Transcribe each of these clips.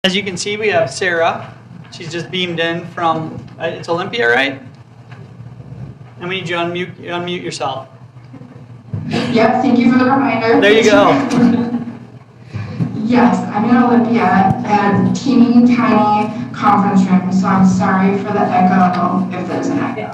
As you can see, we have Sara. She's just beamed in from, it's Olympia, right? And we need you to unmute yourself. Yep, thank you for the reminder. There you go. Yes, I'm in Olympia at a teeny tiny conference room, so I'm sorry for the echo if there's an echo.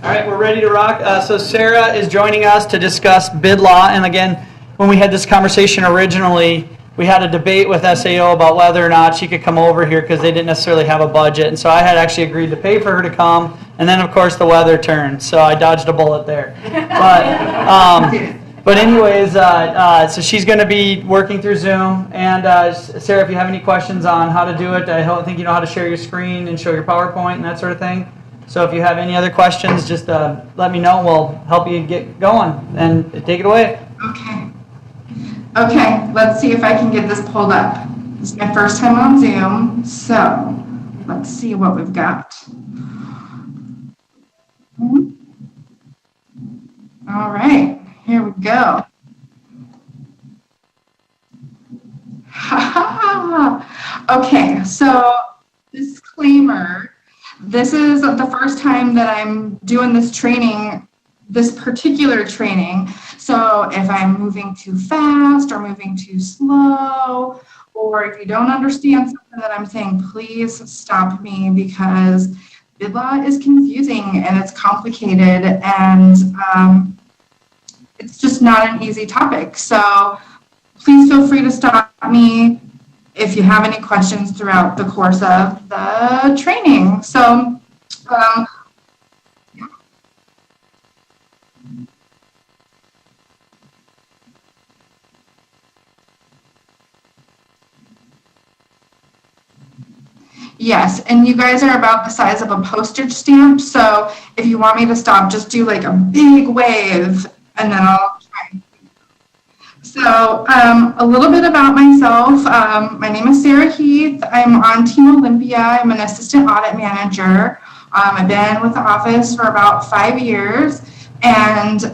All right, we're ready to rock. So Sara is joining us to discuss bid law. And again, when we had this conversation originally, we had a debate with SAO about whether or not she could come over here because they didn't necessarily have a budget. And so I had actually agreed to pay for her to come. And then, of course, the weather turned. So I dodged a bullet there. But anyways, so she's going to be working through Zoom. And Sara, if you have any questions on how to do it, I think you know how to share your screen and show your PowerPoint and that sort of thing. So if you have any other questions, just let me know. We'll help you get going. And take it away. Okay, let's see if I can get this pulled up. This is my first time on Zoom, so let's see what we've got. All right, here we go. Okay, so disclaimer, this is the first time that I'm doing this training, this particular training. So if I'm moving too fast or moving too slow, or if you don't understand something that I'm saying, please stop me, because bid law is confusing and it's complicated, and it's just not an easy topic. So please feel free to stop me if you have any questions throughout the course of the training. So yes, and you guys are about the size of a postage stamp, so if you want me to stop, just do like a big wave, and then I'll try. So a little bit about myself. My name is Sara Heath. I'm on Team Olympia. I'm an assistant audit manager. I've been with the office for about 5 years, and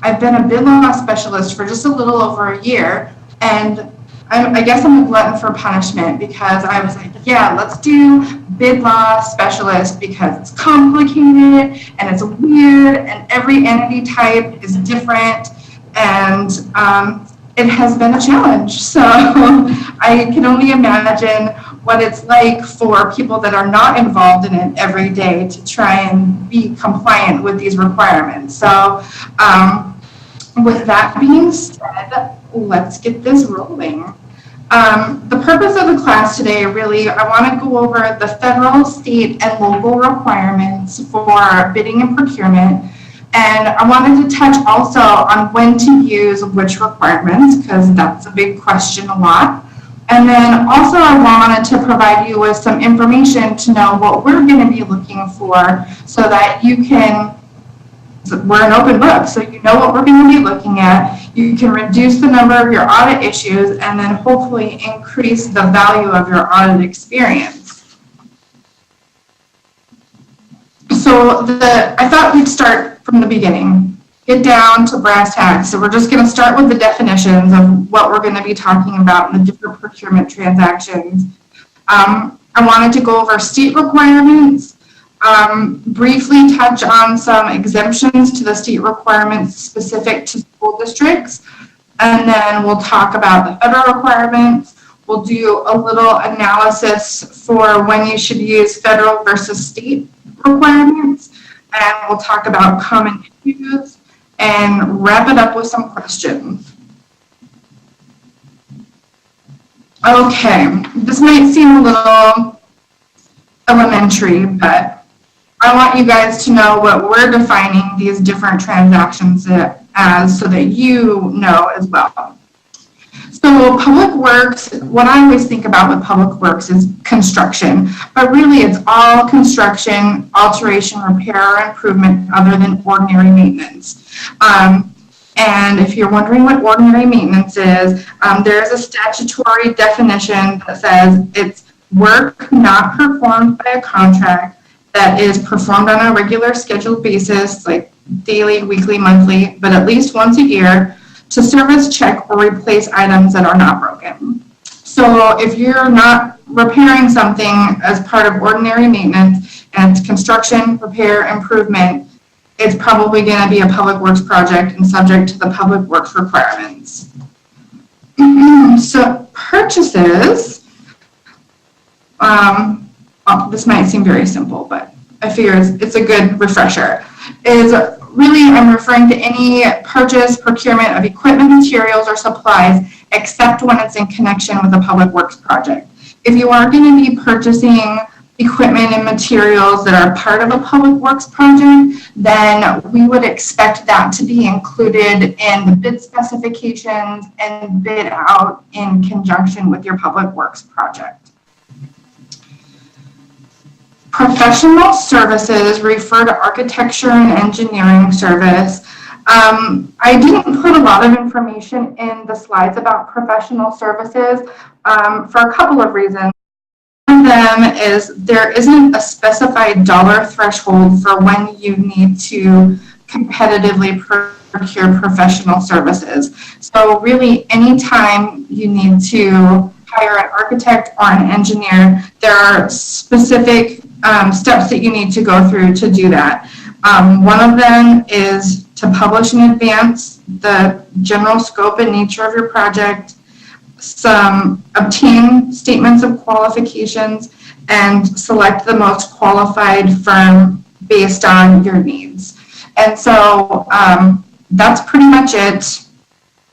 I've been a bid law specialist for just a little over a year, and I guess I'm a glutton for punishment, because I was like, yeah, let's do bid law specialist because it's complicated and it's weird and every entity type is different, and it has been a challenge. So I can only imagine what it's like for people that are not involved in it every day to try and be compliant with these requirements. So with that being said, let's get this rolling. The purpose of the class today, really, I want to go over the federal, state, and local requirements for bidding and procurement. And I wanted to touch also on when to use which requirements, because that's a big question a lot. And then also I wanted to provide you with some information to know what we're going to be looking for, so that you can, we're an open book, so you know what we're going to be looking at. You can reduce the number of your audit issues and then hopefully increase the value of your audit experience. So I thought we'd start from the beginning, get down to brass tacks. So we're just going to start with the definitions of what we're going to be talking about in the different procurement transactions. I wanted to go over state requirements, briefly touch on some exemptions to the state requirements specific to school districts, and then we'll talk about the federal requirements. We'll do a little analysis for when you should use federal versus state requirements, and we'll talk about common issues and wrap it up with some questions. Okay, this might seem a little elementary, but I want you guys to know what we're defining these different transactions as, so that you know as well. So public works, what I always think about with public works is construction, but really it's all construction, alteration, repair, or improvement other than ordinary maintenance. And if you're wondering what ordinary maintenance is, there's a statutory definition that says it's work not performed by a contract that is performed on a regular scheduled basis, like daily, weekly, monthly, but at least once a year, to service, check, or replace items that are not broken. So if you're not repairing something as part of ordinary maintenance and it's construction, repair, improvement, it's probably going to be a public works project and subject to the public works requirements. So purchases, this might seem very simple, but I figure it's a good refresher, is really I'm referring to any purchase, procurement of equipment, materials, or supplies, except when it's in connection with a public works project. If you are going to be purchasing equipment and materials that are part of a public works project, then we would expect that to be included in the bid specifications and bid out in conjunction with your public works project. Professional services refer to architecture and engineering service. I didn't put a lot of information in the slides about professional services for a couple of reasons. One of them is there isn't a specified dollar threshold for when you need to competitively procure professional services. So really, anytime you need to hire an architect or an engineer, there are specific steps that you need to go through to do that. One of them is to publish in advance the general scope and nature of your project, obtain statements of qualifications, and select the most qualified firm based on your needs. And so that's pretty much it.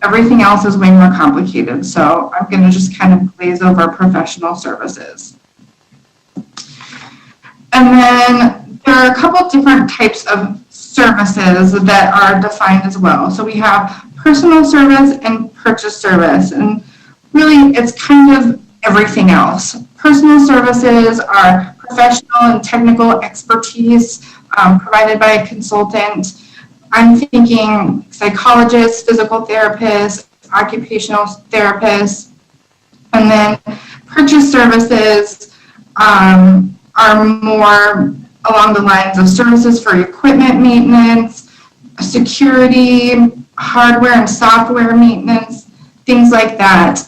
Everything else is way more complicated, so I'm going to just kind of glaze over professional services. And then there are a couple different types of services that are defined as well. So we have personal service and purchase service, and really it's kind of everything else. Personal services are professional and technical expertise provided by a consultant. I'm thinking psychologists, physical therapists, occupational therapists, and then purchase services are more along the lines of services for equipment maintenance, security, hardware and software maintenance, things like that.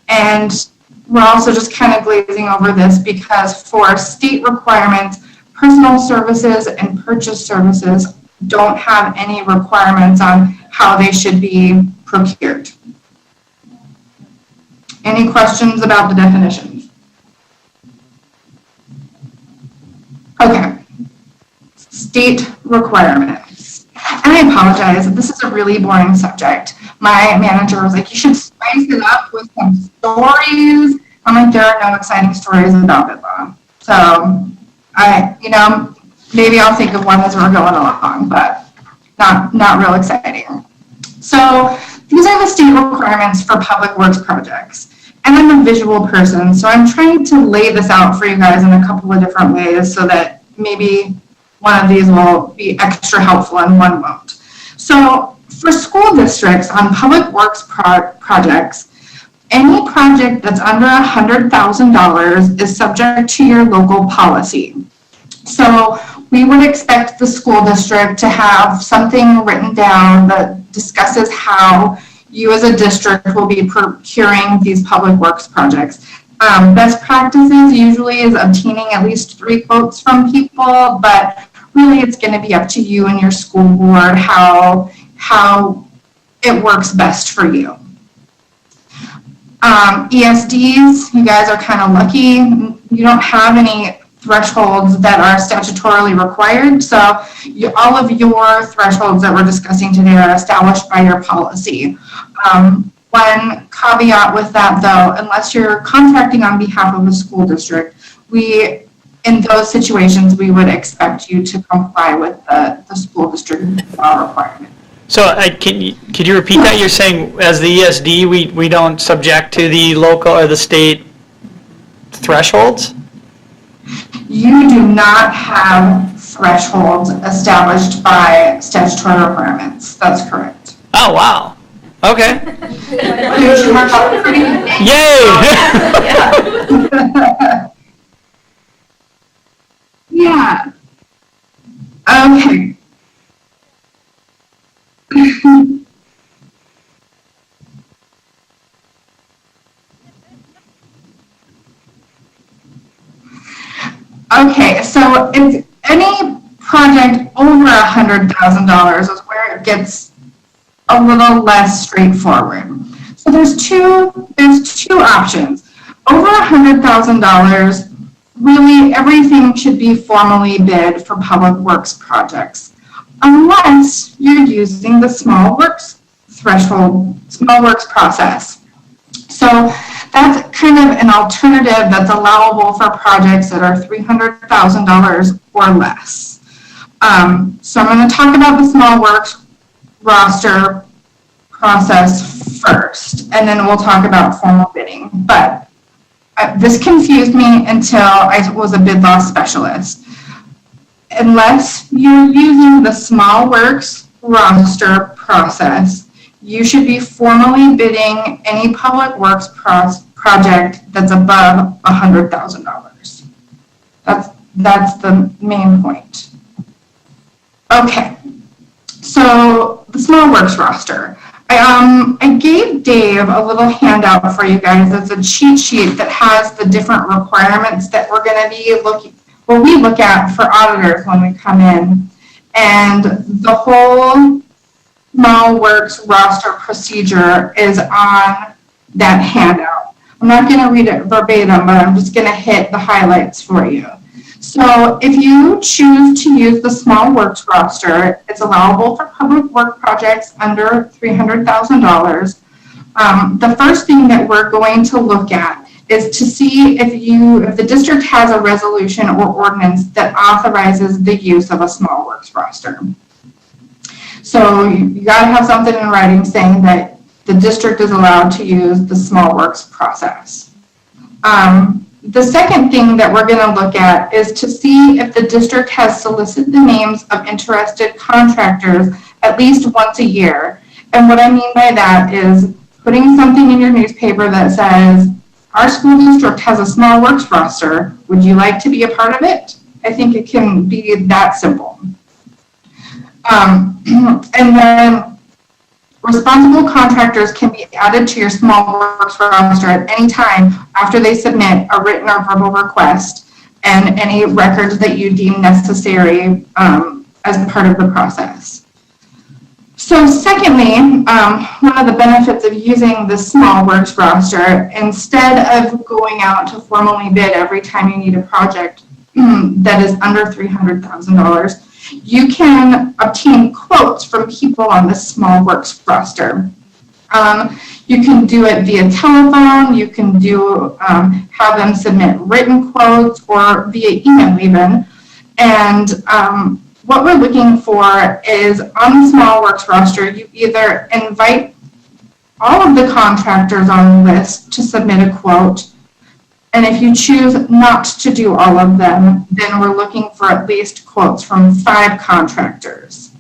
And we're also just kind of glazing over this because for state requirements, personal services and purchase services don't have any requirements on how they should be procured. Any questions about the definitions? Okay, state requirements. And I apologize, this is a really boring subject. My manager was like, you should spice it up with some stories. I'm like, there are no exciting stories about bid law. So maybe I'll think of one as we're going along, but not real exciting. So these are the state requirements for public works projects. And I'm a visual person, so I'm trying to lay this out for you guys in a couple of different ways so that maybe one of these will be extra helpful and one won't. So for school districts on public works projects, any project that's under $100,000 is subject to your local policy. So we would expect the school district to have something written down that discusses how you as a district will be procuring these public works projects. Best practices usually is obtaining at least 3 quotes from people, but really it's going to be up to you and your school board how it works best for you. ESDs, you guys are kind of lucky. You don't have any thresholds that are statutorily required, so all of your thresholds that we're discussing today are established by your policy. One caveat with that, though, unless you're contracting on behalf of a school district, in those situations, we would expect you to comply with the school district law requirement. So could you repeat that? You're saying as the ESD, we don't subject to the local or the state thresholds? You do not have thresholds established by statutory requirements. That's correct. Oh, wow. Okay. Yay! Yeah. Okay. Okay, so if any project over $100,000 is where it gets a little less straightforward. So there's two options. Over $100,000, really everything should be formally bid for public works projects, unless you're using the small works threshold, small works process. So that's kind of an alternative that's allowable for projects that are $300,000 or less. So I'm going to talk about the small works roster process first, and then we'll talk about formal bidding. But this confused me until I was a bid law specialist. Unless you're using the small works roster process, you should be formally bidding any public works project that's above $100,000. That's the main point. Okay, so the small works roster. I gave Dave a little handout for you guys. It's a cheat sheet that has the different requirements that we're going to be we look at for auditors when we come in. And the whole small works roster procedure is on that handout. I'm not going to read it verbatim, but I'm just going to hit the highlights for you. So if you choose to use the small works roster, it's allowable for public work projects under $300,000. The first thing that we're going to look at is to see if the district has a resolution or ordinance that authorizes the use of a small works roster. So you got to have something in writing saying that the district is allowed to use the small works process. The second thing that we're going to look at is to see if the district has solicited the names of interested contractors at least once a year. And what I mean by that is putting something in your newspaper that says, our school district has a small works roster. Would you like to be a part of it? I think it can be that simple. And then responsible contractors can be added to your small works roster at any time after they submit a written or verbal request and any records that you deem necessary as part of the process. So secondly, one of the benefits of using the small works roster, instead of going out to formally bid every time you need a project that is under $300,000, you can obtain quotes from people on the small works roster. You can do it via telephone, you can have them submit written quotes or via email even. And what we're looking for is on the small works roster, you either invite all of the contractors on the list to submit a quote, and if you choose not to do all of them, then we're looking for at least quotes from 5 contractors.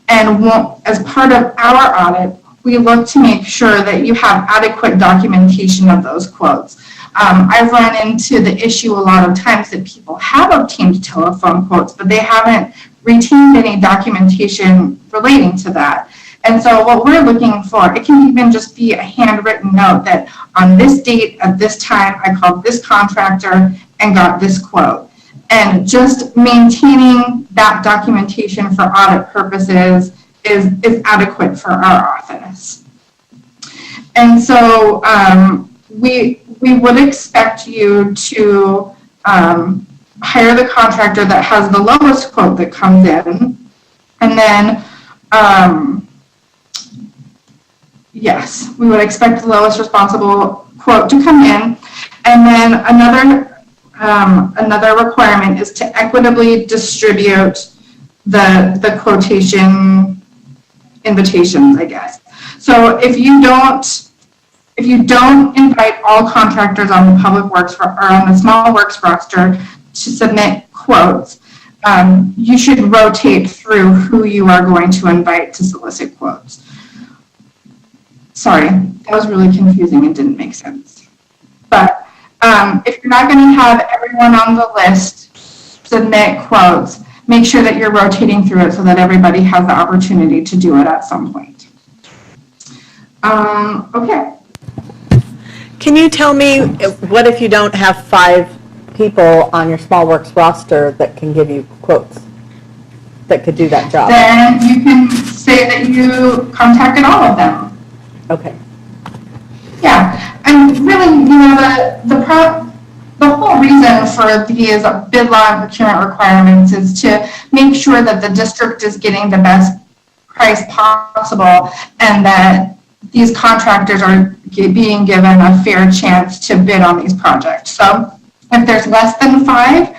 And as part of our audit, we look to make sure that you have adequate documentation of those quotes. I've run into the issue a lot of times that people have obtained telephone quotes, but they haven't retained any documentation relating to that. And so what we're looking for, it can even just be a handwritten note that on this date at this time, I called this contractor and got this quote. And just maintaining that documentation for audit purposes is adequate for our office. And so we would expect you to hire the contractor that has the lowest quote that comes in. And then yes, we would expect the lowest responsible quote to come in. And then another requirement is to equitably distribute the quotation invitations, I guess. So if you don't invite all contractors on the public works or on the small works roster to submit quotes, you should rotate through who you are going to invite to solicit quotes. Sorry, that was really confusing and didn't make sense. But if you're not going to have everyone on the list submit quotes, make sure that you're rotating through it so that everybody has the opportunity to do it at some point. Okay. Can you tell me what if you don't have 5 people on your small works roster that can give you quotes, that could do that job? Then you can say that you contacted all of them. Okay. Yeah, and really, the whole reason for these bid law and procurement requirements is to make sure that the district is getting the best price possible and that these contractors are being given a fair chance to bid on these projects. So if there's less than 5,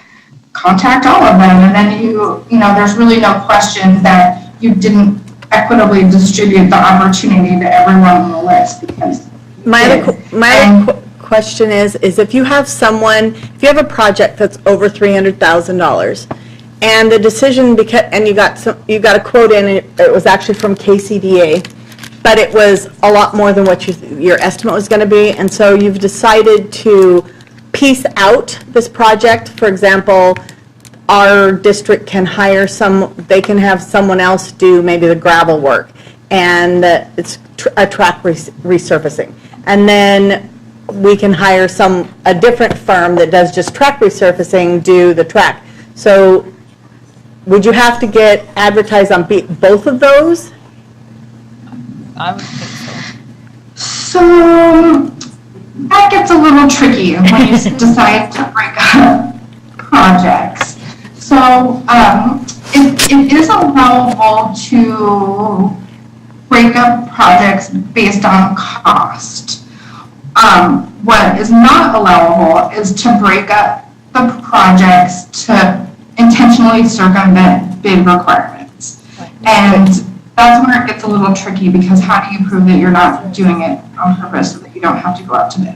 contact all of them, and then there's really no question that you didn't equitably distribute the opportunity to everyone on the list because My other question is if you have a project that's over $300,000 and the decision, and you got a quote in, and it was actually from KCDA, but it was a lot more than what your estimate was going to be, and so you've decided to piece out this project. For example, our district can hire they can have someone else do maybe the gravel work, and it's a track resurfacing. And then we can hire a different firm that does just track resurfacing, do the track. So would you have to get advertised on both of those? I would think so. So that gets a little tricky when you decide to break up projects. So it is allowable to break up projects based on cost. What is not allowable is to break up the projects to intentionally circumvent bid requirements. And that's where it gets a little tricky, because how do you prove that you're not doing it on purpose so that you don't have to go out to bid?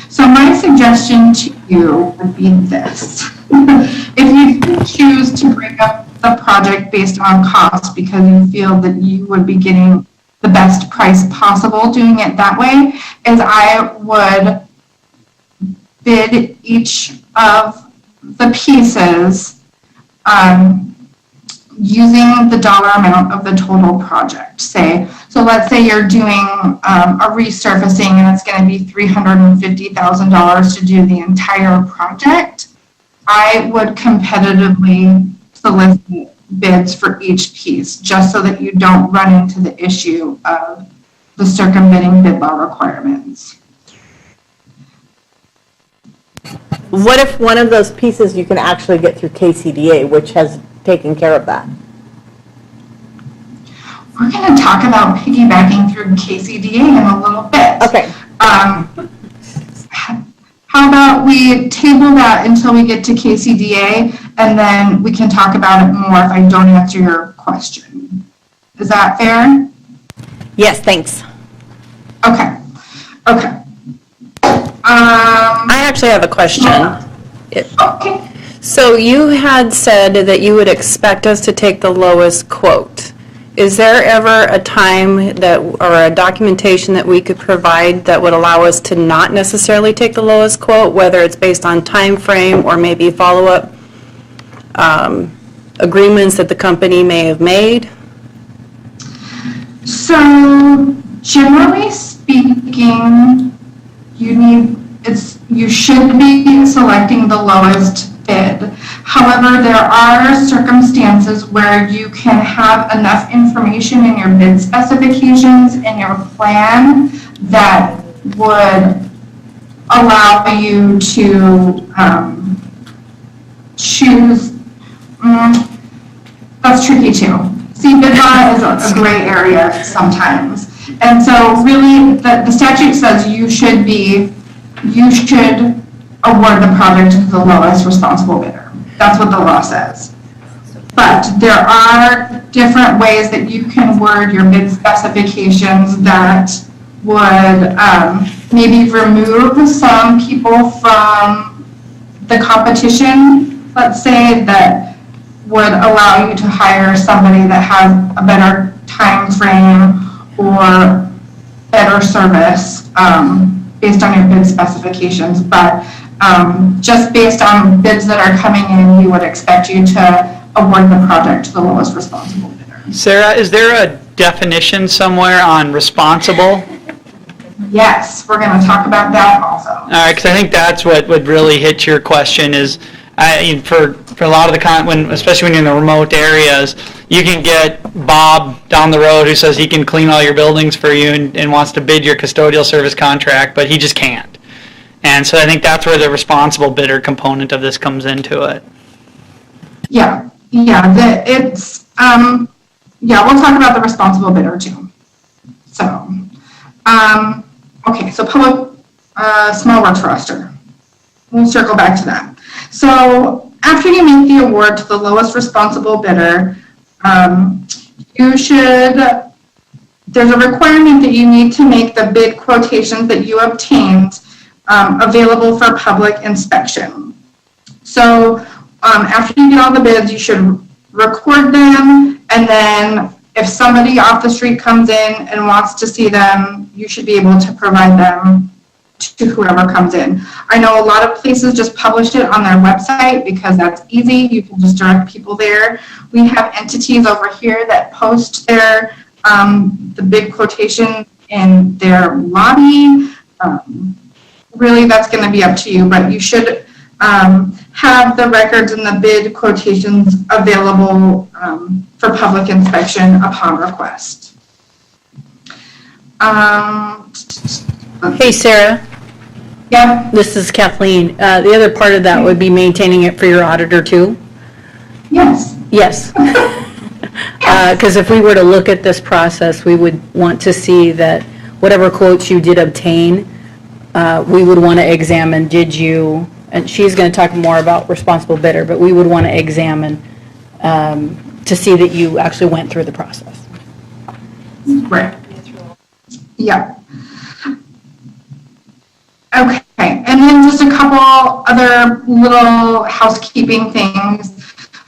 So my suggestion to you would be this. If you choose to break up the project based on cost because you feel that you would be getting the best price possible doing it that way, is I would bid each of the pieces using the dollar amount of the total project. So let's say you're doing a resurfacing and it's going to be $350,000 to do the entire project. I would competitively solicit bids for each piece, just so that you don't run into the issue of the circumventing bid law requirements. What if one of those pieces you can actually get through KCDA, which has taken care of that? We're going to talk about piggybacking through KCDA in a little bit. Okay. How about we table that until we get to KCDA, and then we can talk about it more if I don't answer your question. Is that fair? Yes, thanks. Okay. I actually have a question. Okay. So you had said that you would expect us to take the lowest quote. Is there ever a time or a documentation that we could provide that would allow us to not necessarily take the lowest quote, whether it's based on time frame or maybe follow-up agreements that the company may have made? So generally speaking, you should be selecting the lowest bid. However, there are circumstances where you can have enough information in your bid specifications and your plan that would allow you to choose. That's tricky too. See, bid law is a gray area sometimes. And so really the statute says you should award the project to the lowest responsible bidder. That's what the law says. But there are different ways that you can word your bid specifications that would maybe remove some people from the competition, let's say, that would allow you to hire somebody that has a better time frame or better service based on your bid specifications. But just based on bids that are coming in, you would expect you to award the project to the lowest responsible bidder. Sarah, is there a definition somewhere on responsible? Yes, we're going to talk about that also. All right, because I think that's what would really hit your question is, for a lot of the especially when you're in the remote areas, you can get Bob down the road who says he can clean all your buildings for you and wants to bid your custodial service contract, but he just can't. And so I think that's where the responsible bidder component of this comes into it. Yeah, we'll talk about the responsible bidder too. So, okay, so public small works roster. We'll circle back to that. So after you make the award to the lowest responsible bidder, there's a requirement that you need to make the bid quotations that you obtained available for public inspection. So after you get all the bids, you should record them, and then if somebody off the street comes in and wants to see them, you should be able to provide them to whoever comes in. I know a lot of places just publish it on their website because that's easy. You can just direct people there. We have entities over here that post their the bid quotation in their lobby. Really, that's going to be up to you, but you should have the records and the bid quotations available for public inspection upon request. Hey, Sarah. Yep. This is Kathleen. The other part of that would be maintaining it for your auditor too? Yes. Yes. Because if we were to look at this process, we would want to see that whatever quotes you did obtain, we would want to examine, and she's going to talk more about responsible bidder, but we would want to examine to see that you actually went through the process. Right. Yeah. Okay, and then just a couple other little housekeeping things.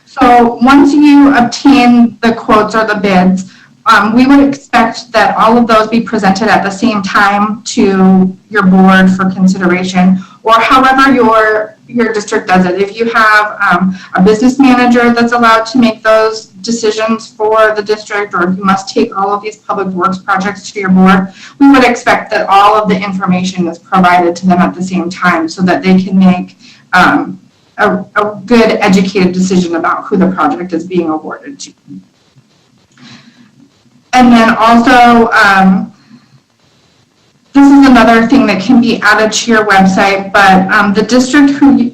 So once you obtain the quotes or the bids, we would expect that all of those be presented at the same time to your board for consideration, or however your district does it. If you have a business manager that's allowed to make those decisions for the district, or if you must take all of these public works projects to your board, we would expect that all of the information is provided to them at the same time so that they can make a good educated decision about who the project is being awarded to. And then also, this is another thing that can be added to your website, but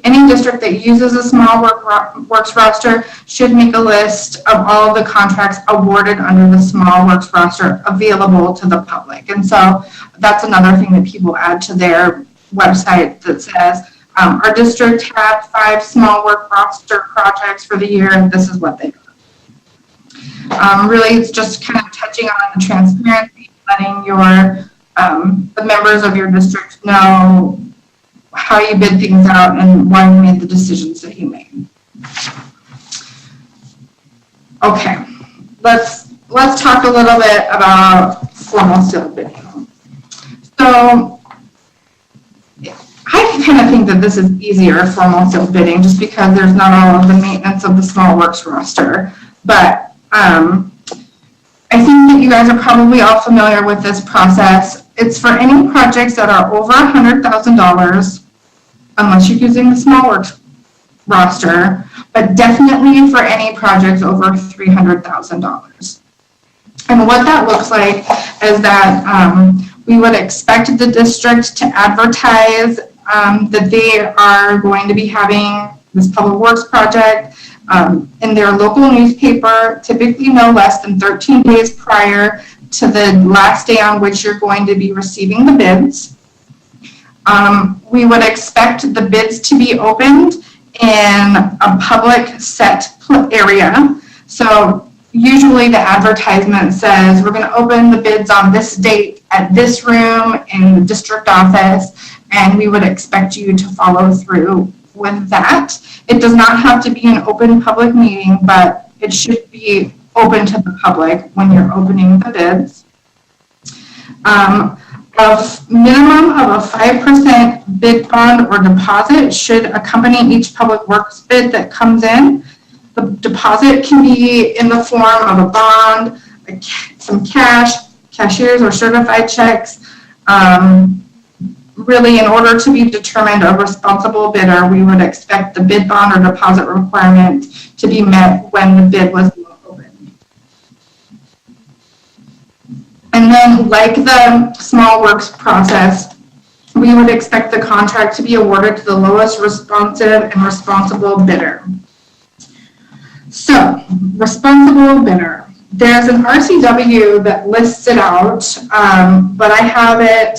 any district that uses a small works roster should make a list of all of the contracts awarded under the small works roster available to the public. And so that's another thing that people add to their website that says, our district had 5 small work roster projects for the year, and this is what they are. Really, it's just kind of touching on the transparency, letting the members of your district know how you bid things out and why you made the decisions that you made. Okay, let's talk a little bit about formal sealed bidding. So I kind of think that this is easier, formal sealed bidding, just because there's not all of the maintenance of the small works roster. But I think that you guys are probably all familiar with this process. It's for any projects that are over $100,000, unless you're using the small works roster, but definitely for any projects over $300,000. And what that looks like is that we would expect the district to advertise that they are going to be having this public works project in their local newspaper, typically no less than 13 days prior to the last day on which you're going to be receiving the bids. We would expect the bids to be opened in a public set area. So usually the advertisement says, we're going to open the bids on this date at this room in the district office, and we would expect you to follow through with that. It does not have to be an open public meeting, but it should be open to the public when you're opening the bids. A minimum of a 5% bid bond or deposit should accompany each public works bid that comes in. The deposit can be in the form of a bond, some cash, cashiers or certified checks, Really, in order to be determined a responsible bidder, we would expect the bid bond or deposit requirement to be met when the bid was opened. And then, like the small works process, we would expect the contract to be awarded to the lowest responsive and responsible bidder. So, responsible bidder. There's an RCW that lists it out, but I have it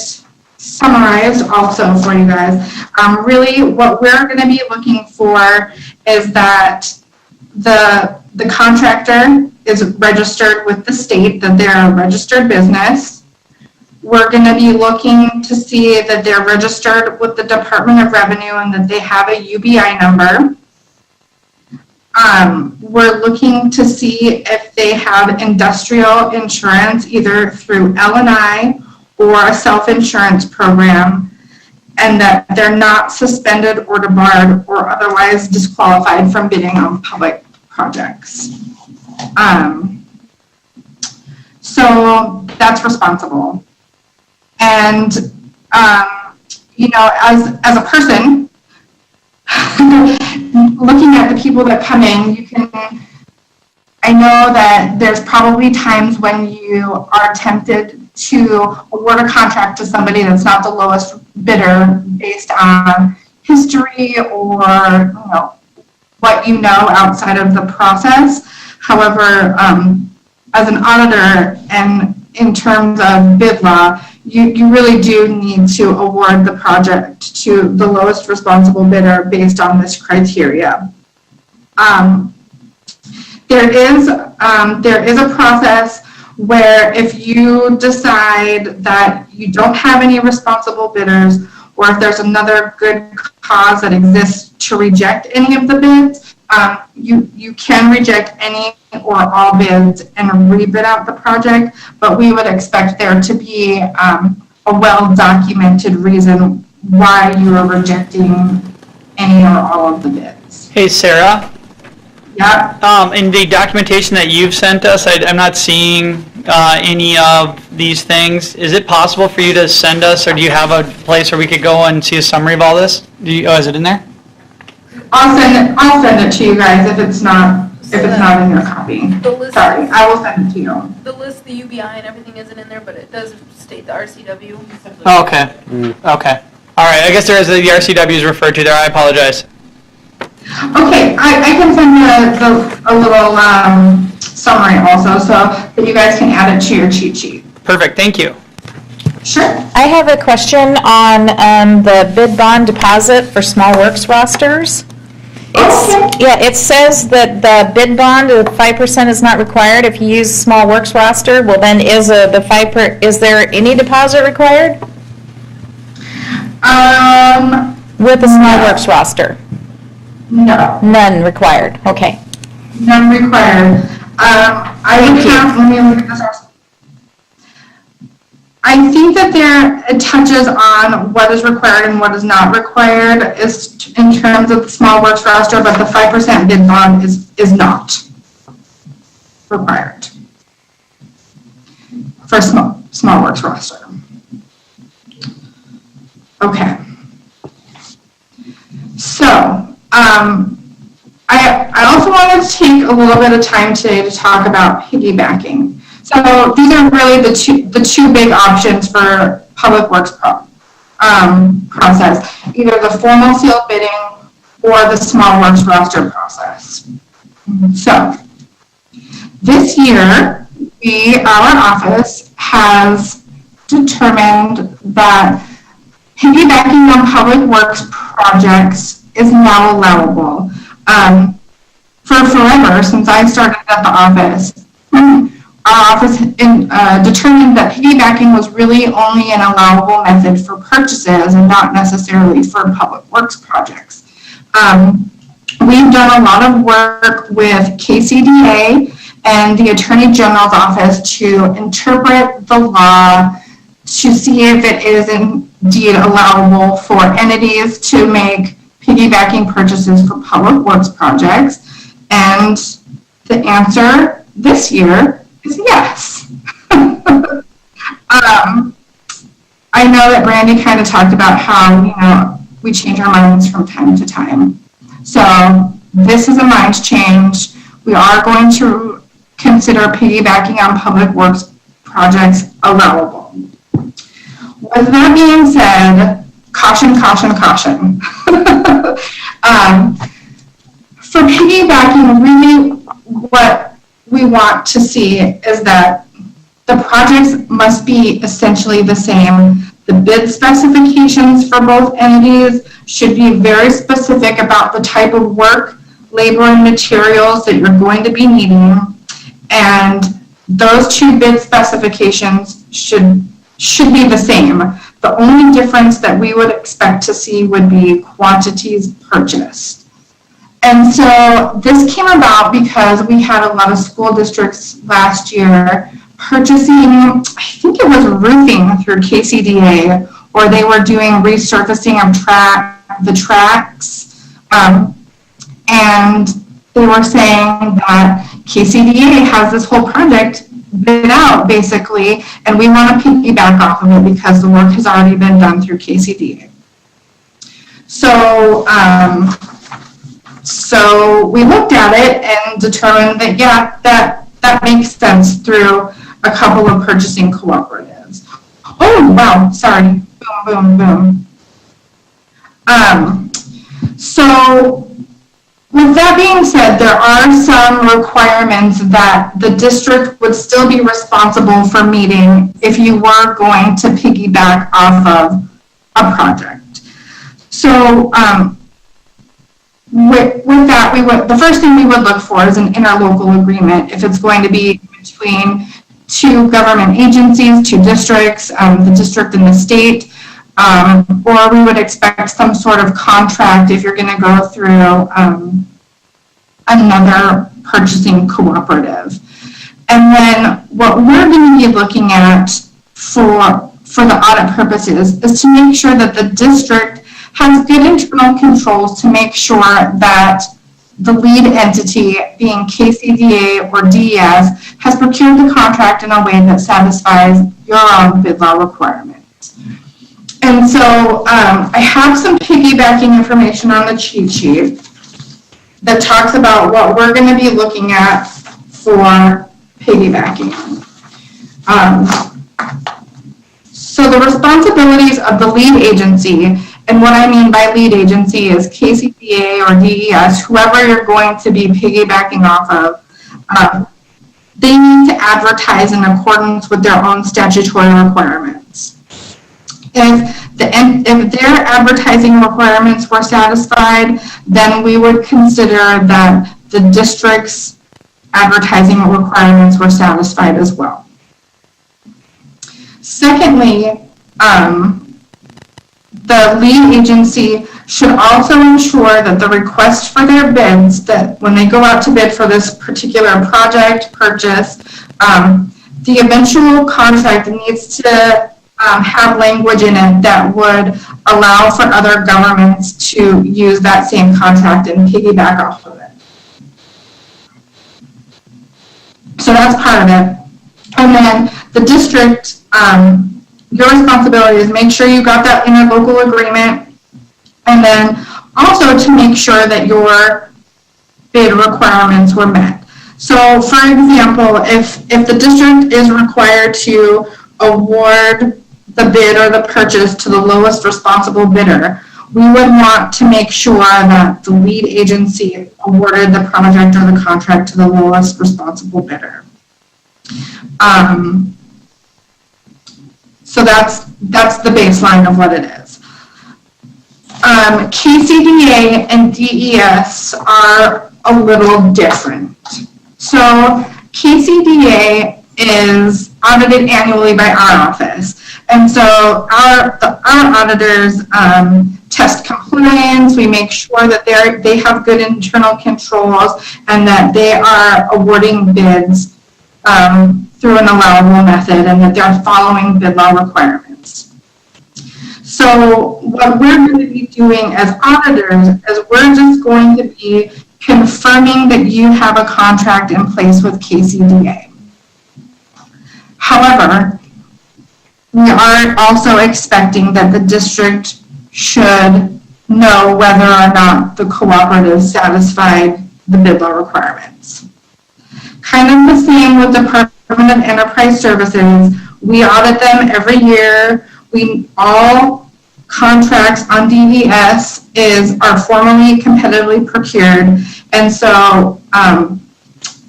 summarized also for you guys. Really, what we're going to be looking for is that the contractor is registered with the state, that they're a registered business. We're going to be looking to see that they're registered with the Department of Revenue and that they have a UBI number. We're looking to see if they have industrial insurance, either through L&I or a self-insurance program, and that they're not suspended or debarred or otherwise disqualified from bidding on public projects. So that's responsible. And, you know, as a person, looking at the people that come in, you can, I know that there's probably times when you are tempted to award a contract to somebody that's not the lowest bidder based on history or, you know, what you know outside of the process. However, as an auditor and in terms of bid law, you really do need to award the project to the lowest responsible bidder based on this criteria. There is a process where if you decide that you don't have any responsible bidders, or if there's another good cause that exists to reject any of the bids, you can reject any or all bids and rebid out the project, but we would expect there to be a well-documented reason why you are rejecting any or all of the bids. Hey, Sarah? Yeah. In the documentation that you've sent us, I'm not seeing any of these things. Is it possible for you to send us, or do you have a place where we could go and see a summary of all this? Is it in there? I'll send it to you guys if it's not in your copy. Sorry, I will send it to you. The list, the UBI and everything isn't in there, but it does state the RCW. Oh, okay. Okay. All right. I guess there is the RCW is referred to there. I apologize. Okay, I can send you a little summary also, so that you guys can add it to your cheat sheet. Perfect. Thank you. Sure. I have a question on the bid bond deposit for small works rosters. Yeah, it says that the bid bond of 5% is not required if you use small works roster. Well, then is there any deposit required with a small works roster? No. None required. Okay. None required. Let me look at this also. I think that it touches on what is required and what is not required is in terms of the small works roster, but the 5% bid bond is not required for small works roster. Okay. So, I also wanted to take a little bit of time today to talk about piggybacking. So these are really the two big options for public works process, either the formal sealed bidding or the small works roster process. So this year, our office has determined that piggybacking on public works projects is now allowable. For forever, since I started at the office, our office determined that piggybacking was really only an allowable method for purchases and not necessarily for public works projects. We've done a lot of work with KCDA and the Attorney General's office to interpret the law to see if it is indeed allowable for entities to make piggybacking purchases for public works projects. And the answer this year is yes. I know that Brandy kind of talked about how, we change our minds from time to time. So this is a mind change. We are going to consider piggybacking on public works projects allowable. With that being said, caution, caution, caution. For piggybacking, really what we want to see is that the projects must be essentially the same. The bid specifications for both entities should be very specific about the type of work, labor, and materials that you're going to be needing. And those two bid specifications should be the same. The only difference that we would expect to see would be quantities purchased. And so this came about because we had a lot of school districts last year purchasing, I think it was roofing through KCDA, or they were doing resurfacing of the tracks. And they were saying that KCDA has this whole project bid out, basically, and we want to piggyback off of it because the work has already been done through KCDA. So we looked at it and determined that, yeah, that makes sense through a couple of purchasing cooperatives. Oh, wow, sorry. Boom, boom, boom. So with that being said, there are some requirements that the district would still be responsible for meeting if you were going to piggyback off of a project. So with that, the first thing we would look for is an interlocal agreement if it's going to be between two government agencies, two districts, the district and the state, or we would expect some sort of contract if you're going to go through another purchasing cooperative. And then what we're going to be looking at for the audit purposes is to make sure that the district has good internal controls to make sure that the lead entity, being KCDA or DES, has procured the contract in a way that satisfies your own bid law requirements. And so I have some piggybacking information on the cheat sheet that talks about what we're going to be looking at for piggybacking. So the responsibilities of the lead agency, and what I mean by lead agency is KCDA or DES, whoever you're going to be piggybacking off of, they need to advertise in accordance with their own statutory requirements. If their advertising requirements were satisfied, then we would consider that the district's advertising requirements were satisfied as well. Secondly, the lead agency should also ensure that the request for their bids, that when they go out to bid for this particular project purchase, the eventual contract needs to have language in it that would allow for other governments to use that same contract and piggyback off of it. So that's part of it. And then the district, your responsibility is make sure you got that interlocal agreement, and then also to make sure that your bid requirements were met. So for example, if the district is required to award the bid or the purchase to the lowest responsible bidder, we would want to make sure that the lead agency awarded the project or the contract to the lowest responsible bidder. So that's the baseline of what it is. KCDA and DES are a little different. So KCDA is audited annually by our office. And so our auditors test compliance. We make sure that they have good internal controls and that they are awarding bids through an allowable method and that they're following bid law requirements. So what we're going to be doing as auditors is we're just going to be confirming that you have a contract in place with KCDA. However, we are also expecting that the district should know whether or not the cooperative satisfied the bid law requirements. Kind of the same with the Department of Enterprise Services. We audit them every year. All contracts on DES are formally competitively procured, and so our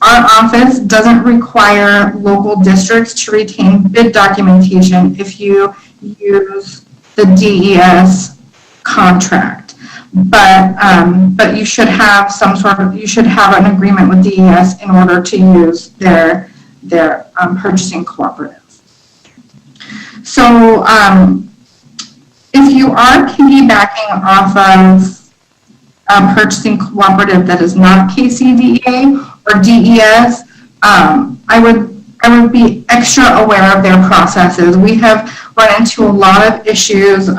office doesn't require local districts to retain bid documentation if you use the DES contract. But you should have you should have an agreement with DES in order to use their purchasing cooperative. So if you are piggybacking off of a purchasing cooperative that is not KCDA or DES, I would be extra aware of their processes. We have run into a lot of issues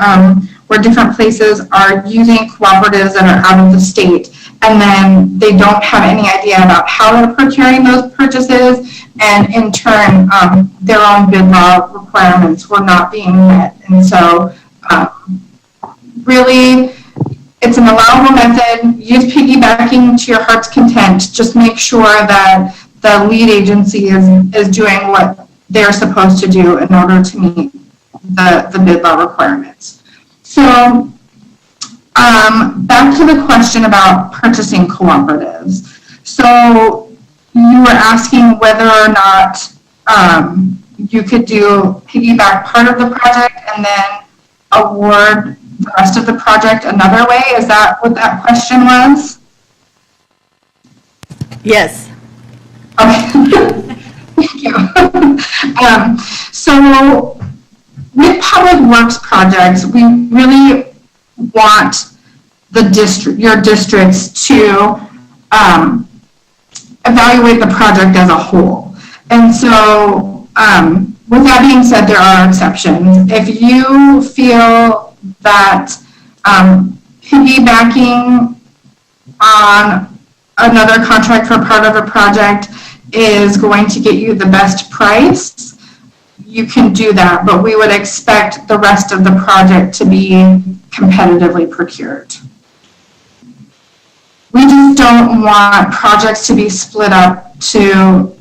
where different places are using cooperatives that are out of the state, and then they don't have any idea about how they're procuring those purchases, and in turn, their own bid law requirements were not being met. And so, really, it's an allowable method. Use piggybacking to your heart's content. Just make sure that the lead agency is doing what they're supposed to do in order to meet the bid law requirements. So back to the question about purchasing cooperatives. So you were asking whether or not you could do piggyback part of the project and then award the rest of the project another way. Is that what that question was? Yes. Okay. Thank you. So with public works projects, we really want your districts to evaluate the project as a whole. And so with that being said, there are exceptions. If you feel that piggybacking on another contract for part of a project is going to get you the best price, you can do that, but we would expect the rest of the project to be competitively procured. We just don't want projects to be split up to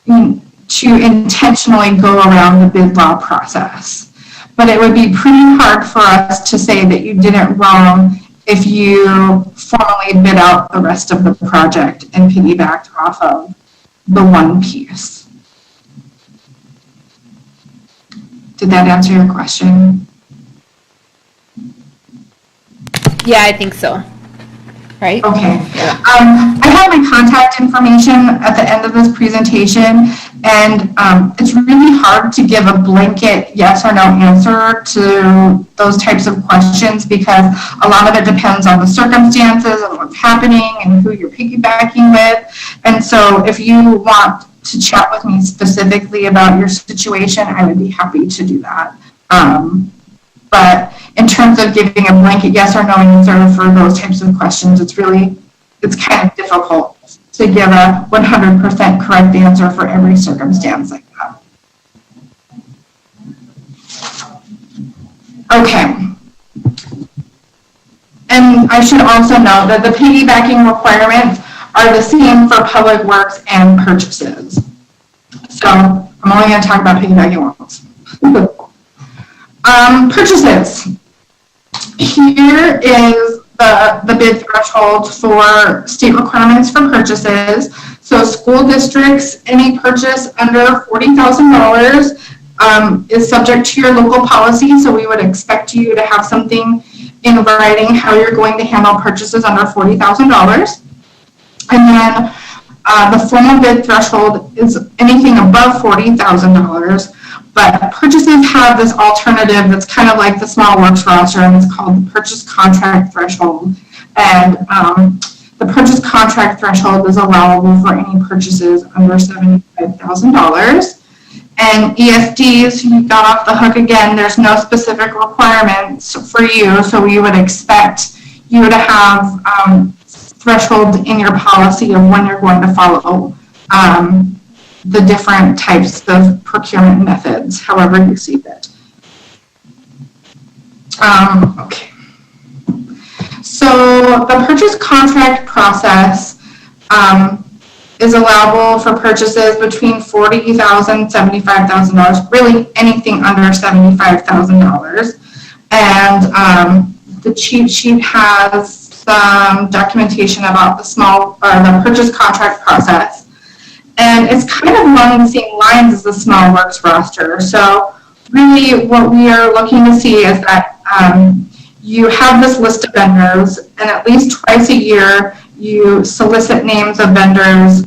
intentionally go around the bid law process. But it would be pretty hard for us to say that you did it wrong if you formally bid out the rest of the project and piggybacked off of the one piece. Did that answer your question? Yeah, I think so. Right? Okay. I have my contact information at the end of this presentation, and it's really hard to give a blanket yes or no answer to those types of questions because a lot of it depends on the circumstances and what's happening and who you're piggybacking with. And so if you want to chat with me specifically about your situation, I would be happy to do that. But in terms of giving a blanket yes or no answer for those types of questions, it's kind of difficult to give a 100% correct answer for every circumstance like that. Okay. And I should also note that the piggybacking requirements are the same for public works and purchases. So I'm only going to talk about piggybacking once. Purchases. Here is the bid threshold for state requirements for purchases. So school districts, any purchase under $40,000 is subject to your local policy. So we would expect you to have something in writing how you're going to handle purchases under $40,000. And then the formal bid threshold is anything above $40,000. But purchases have this alternative that's kind of like the small works roster, and it's called the purchase contract threshold. And the purchase contract threshold is allowable for any purchases under $75,000. And ESDs, you got off the hook again. There's no specific requirements for you, so we would expect you to have threshold in your policy of when you're going to follow the different types of procurement methods, however you see fit. Okay. So the purchase contract process is allowable for purchases between $40,000, $75,000, really anything under $75,000. And the cheat sheet has some documentation about the purchase contract process. And it's kind of along the same lines as the small works roster. So really what we are looking to see is that you have this list of vendors, and at least twice a year you solicit names of vendors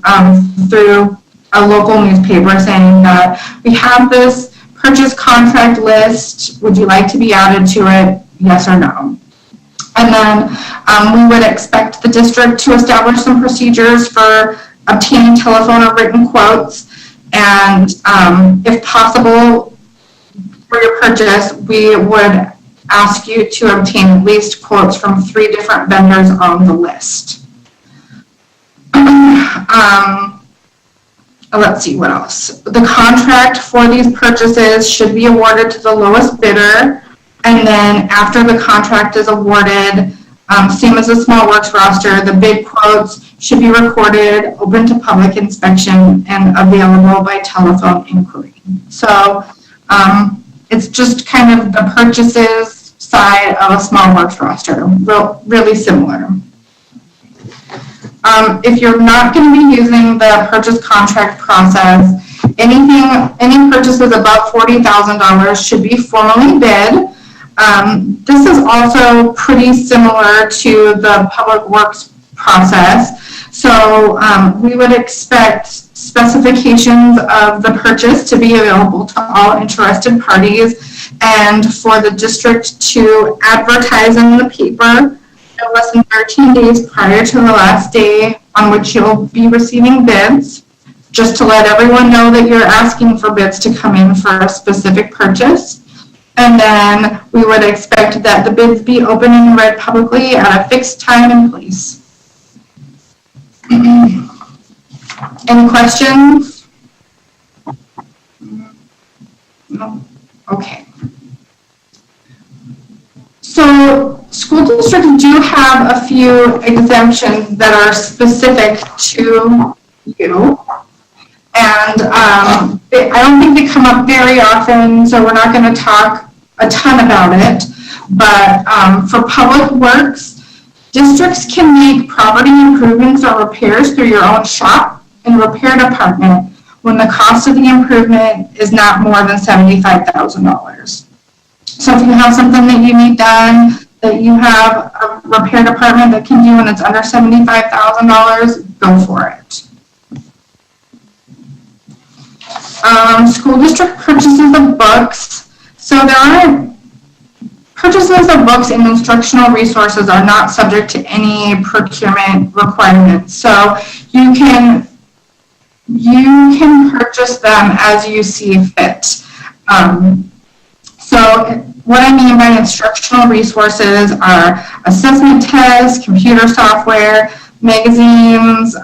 through a local newspaper saying that we have this purchase contract list, would you like to be added to it, yes or no? And then we would expect the district to establish some procedures for obtaining telephone or written quotes, and if possible for your purchase, we would ask you to obtain at least quotes from 3 different vendors on the list. Let's see what else. The contract for these purchases should be awarded to the lowest bidder, and then after the contract is awarded, same as the small works roster, the bid quotes should be recorded, open to public inspection, and available by telephone inquiry. So it's just kind of the purchases side of a small works roster, really similar. If you're not going to be using the purchase contract process, any purchases above $40,000 should be formally bid. This is also pretty similar to the public works process. So we would expect specifications of the purchase to be available to all interested parties, and for the district to advertise in the paper no less than 13 days prior to the last day on which you'll be receiving bids, just to let everyone know that you're asking for bids to come in for a specific purchase. And then we would expect that the bids be open and read publicly at a fixed time and place. Any questions? No? Okay. So school districts do have a few exemptions that are specific to you. And I don't think they come up very often, so we're not going to talk a ton about it. But for public works, districts can make property improvements or repairs through your own shop and repair department when the cost of the improvement is not more than $75,000. So if you have something that you need done, that you have a repair department that can do and it's under $75,000, go for it. School district purchases of books. So there are purchases of books and instructional resources are not subject to any procurement requirements. So you can purchase them as you see fit. So what I mean by instructional resources are assessment tests, computer software, magazines,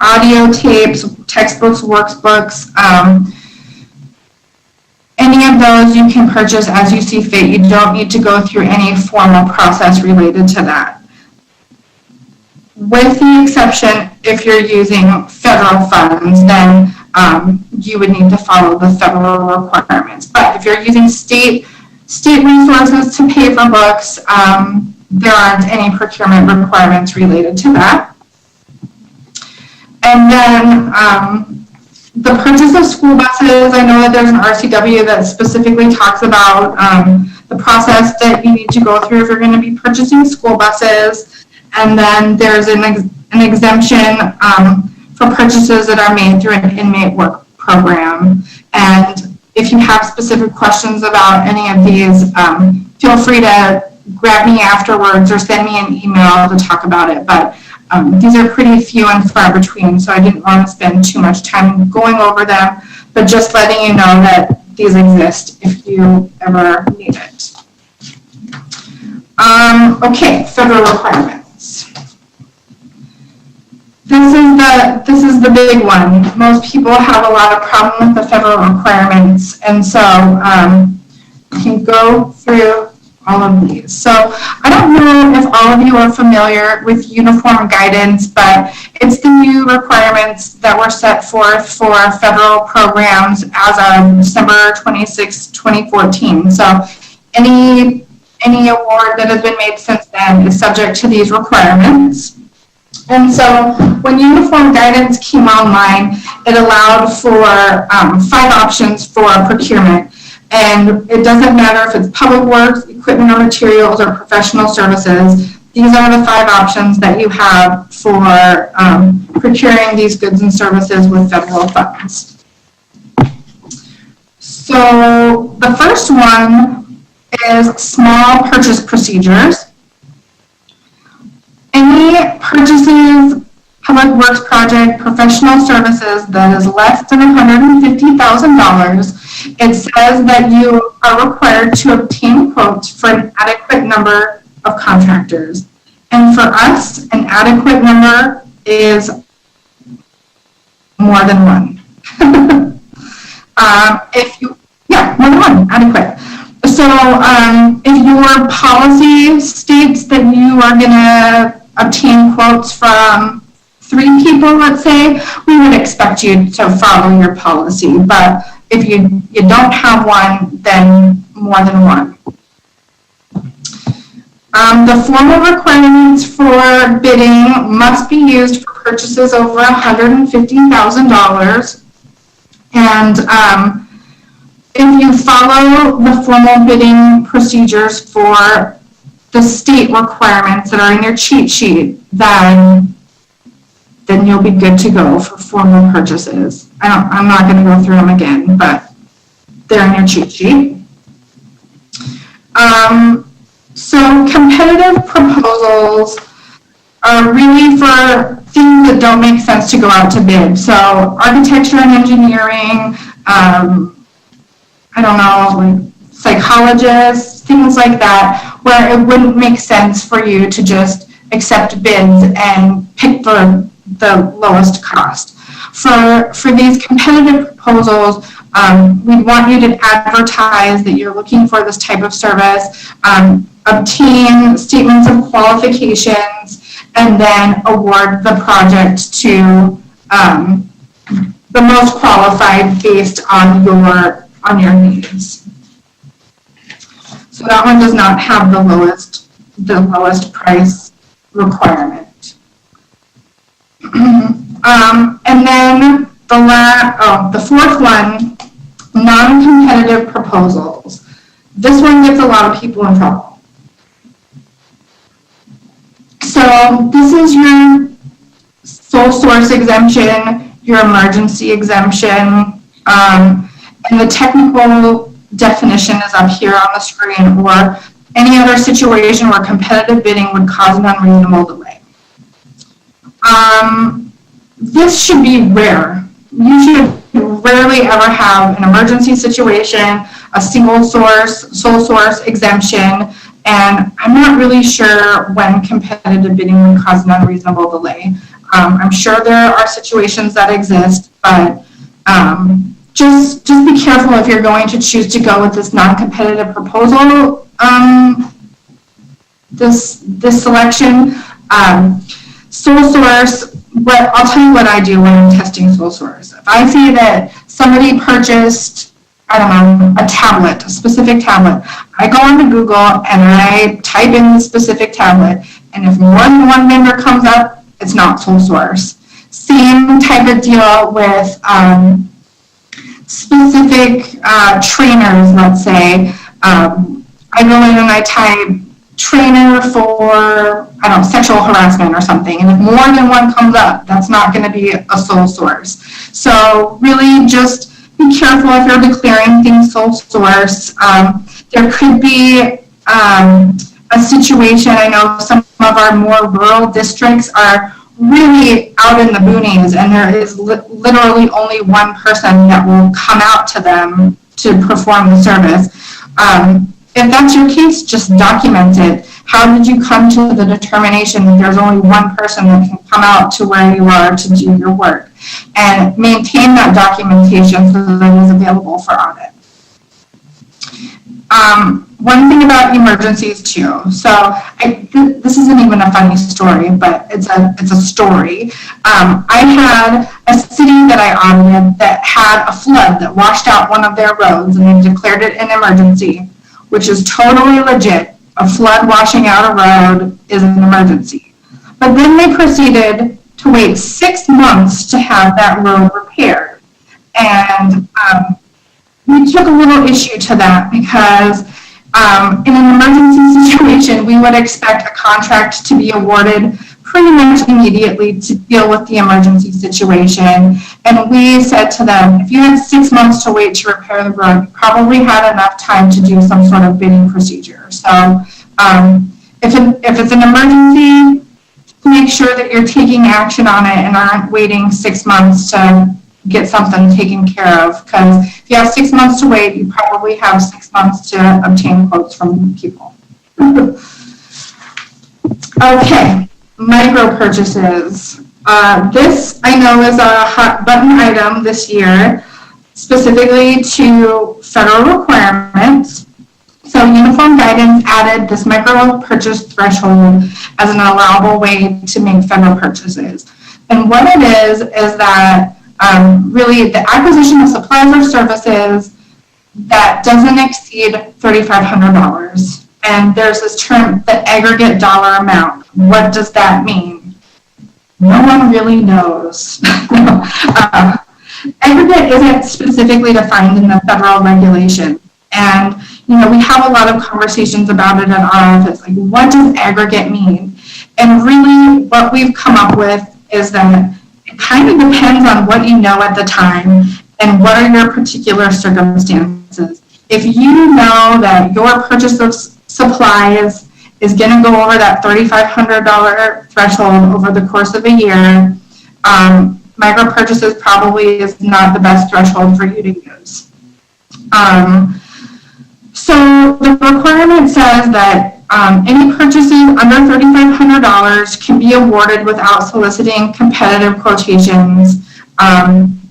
audio tapes, textbooks, workbooks, any of those you can purchase as you see fit. You don't need to go through any formal process related to that. With the exception, if you're using federal funds, then you would need to follow the federal requirements. But if you're using state resources to pay for books, there aren't any procurement requirements related to that. And then the purchase of school buses, I know that there's an RCW that specifically talks about the process that you need to go through if you're going to be purchasing school buses. And then there's an exemption for purchases that are made through an inmate work program. And if you have specific questions about any of these, feel free to grab me afterwards or send me an email to talk about it. But these are pretty few and far between, so I didn't want to spend too much time going over them, but just letting you know that these exist if you ever need it. Okay, federal requirements. This is the this is the big one. Most people have a lot of problem with the federal requirements, and so you can go through all of these. So I don't know if all of you are familiar with uniform guidance, but it's the new requirements that were set forth for federal programs as of December 26, 2014. So any award that has been made since then is subject to these requirements. And so when uniform guidance came online, it allowed for 5 options for procurement. And it doesn't matter if it's public works, equipment or materials, or professional services. These are the 5 options that you have for procuring these goods and services with federal funds. So the first one is small purchase procedures. Any purchases, public works project, professional services that is less than $150,000, it says that you are required to obtain quotes for an adequate number of contractors. And for us, an adequate number is more than one. More than one, adequate. So if your policy states that you are going to obtain quotes from 3 people, let's say, we would expect you to follow your policy. But if you don't have one, then more than one. The formal requirements for bidding must be used for purchases over $150,000. And if you follow the formal bidding procedures for the state requirements that are in your cheat sheet, then you'll be good to go for formal purchases. I'm not going to go through them again, but they're in your cheat sheet. So competitive proposals are really for things that don't make sense to go out to bid. So architecture and engineering, like psychologists, things like that, where it wouldn't make sense for you to just accept bids and pick the lowest cost. For these competitive proposals, we want you to advertise that you're looking for this type of service, obtain statements of qualifications, and then award the project to the most qualified based on your needs. So that one does not have the lowest price requirement. And then the fourth one, non-competitive proposals. This one gets a lot of people in trouble. So this is your sole source exemption, your emergency exemption, and the technical definition is up here on the screen, or any other situation where competitive bidding would cause an unreasonable delay. This should be rare. You should rarely ever have an emergency situation, a single source, sole source exemption, and I'm not really sure when competitive bidding would cause an unreasonable delay. I'm sure there are situations that exist, but just be careful if you're going to choose to go with this non-competitive proposal, this selection. Sole source, I'll tell you what I do when I'm testing sole source. If I see that somebody purchased, a tablet, a specific tablet, I go onto Google and I type in the specific tablet, and if more than one vendor comes up, it's not sole source. Same type of deal with specific trainers, let's say. I go in and I type trainer for, sexual harassment or something, and if more than one comes up, that's not going to be a sole source. So really just be careful if you're declaring things sole source. There could be a situation, I know some of our more rural districts are really out in the boonies, and there is literally only one person that will come out to them to perform the service. if that's your case, just document it. How did you come to the determination that there's only one person that can come out to where you are to do your work? And maintain that documentation so that it is available for audit. One thing about emergencies too. So this isn't even a funny story, but it's a story. I had a city that I audited that had a flood that washed out one of their roads, and they declared it an emergency, which is totally legit. A flood washing out a road is an emergency. But then they proceeded to wait 6 months to have that road repaired. And we took a little issue to that because in an emergency situation, we would expect a contract to be awarded pretty much immediately to deal with the emergency situation. And we said to them, if you had 6 months to wait to repair the road, you probably had enough time to do some sort of bidding procedure. So if it's an emergency, make sure that you're taking action on it and aren't waiting 6 months to get something taken care of. Because if you have 6 months to wait, you probably have 6 months to obtain quotes from people. Okay, micro purchases. This I know is a hot button item this year, specifically to federal requirements. So uniform guidance added this micro purchase threshold as an allowable way to make federal purchases. And what it is that really the acquisition of supplies or services that doesn't exceed $3,500. And there's this term, the aggregate dollar amount. What does that mean? No one really knows. Aggregate isn't specifically defined in the federal regulation. And, we have a lot of conversations about it in our office. Like, what does aggregate mean? And really what we've come up with is that it kind of depends on what you know at the time and what are your particular circumstances. If you know that your purchase of supplies is going to go over that $3,500 threshold over the course of a year, micro purchases probably is not the best threshold for you to use. So the requirement says that any purchases under $3,500 can be awarded without soliciting competitive quotations